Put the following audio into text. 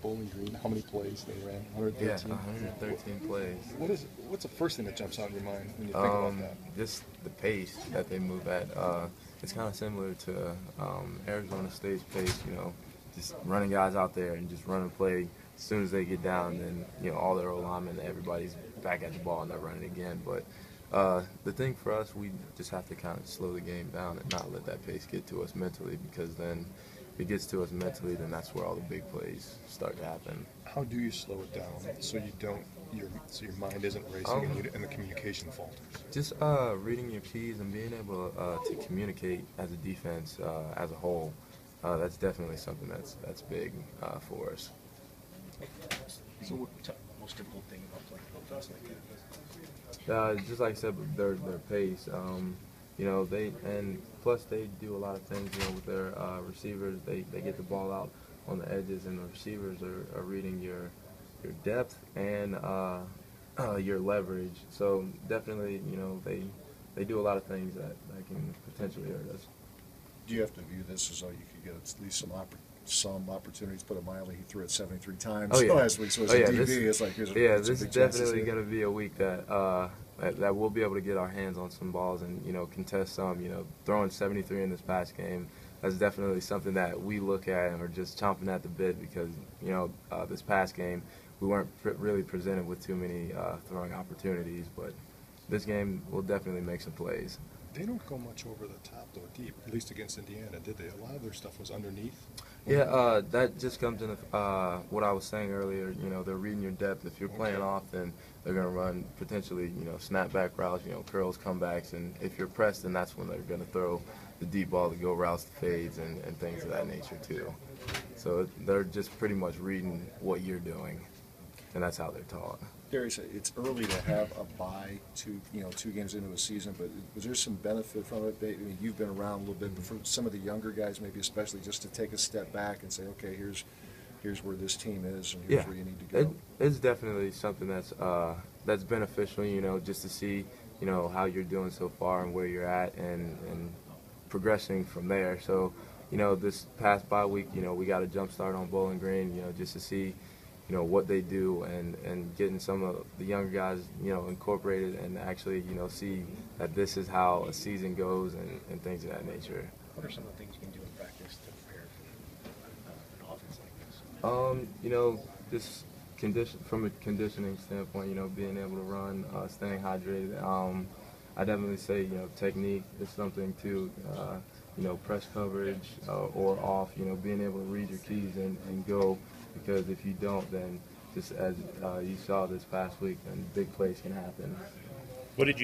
Bowling Green, how many plays they ran? 113? Yeah, 113 plays. What's the first thing that jumps out in your mind when you think about that? Just the pace that they move at. It's kind of similar to Arizona State's pace, just running guys out there and just running play. As soon as they get down, then, all their O-linemen, everybody's back at the ball and they're running again. But the thing for us, we just have to kind of slow the game down and not let that pace get to us mentally, because then if it gets to us mentally, then that's where all the big plays start to happen. How do you slow it down so you don't your mind isn't racing and the communication falters? Just reading your keys and being able to communicate as a defense as a whole. That's definitely something that's big for us. So what's the most difficult thing about playing offense like that? Just like I said, their pace. Plus they do a lot of things. With their receivers, they get the ball out on the edges, and the receivers are reading your depth and your leverage. So definitely, they do a lot of things that can potentially hurt us. Do you have to view this as though you could get at least some opportunities, put it mildly? He threw it 73 times last week, so as a DB, it's like here's a this is definitely going to be a week that we'll be able to get our hands on some balls and contest some. Throwing 73 in this past game, that's definitely something that we look at and are just chomping at the bit, because this past game we weren't really presented with too many throwing opportunities, but this game we'll definitely make some plays. They don't go much over the top, though, deep, at least against Indiana, did they? A lot of their stuff was underneath. Yeah, that just comes into what I was saying earlier. They're reading your depth. If you're playing off, then they're going to run potentially, snapback routes, curls, comebacks, and if you're pressed, then that's when they're going to throw the deep ball to go routes, to fades, and things of that nature too. So they're just pretty much reading what you're doing, and that's how they're taught. Darius, it's early to have a bye two games into a season, but was there some benefit from it? You've been around a little bit, but for some of the younger guys, maybe especially, just to take a step back and say, okay, here's where this team is, and here's where you need to go. It's definitely something that's beneficial, just to see, how you're doing so far and where you're at, and progressing from there. So, this past bye week, we got a jump start on Bowling Green, just to see what they do, and getting some of the younger guys, incorporated, and actually, see that this is how a season goes, and things of that nature. What are some of the things you can do in practice to prepare for an offense like this? Just from a conditioning standpoint, being able to run, staying hydrated. I definitely say, technique is something too. Press coverage or off, being able to read your keys and go, because if you don't, then just as you saw this past week, then big plays can happen. What did you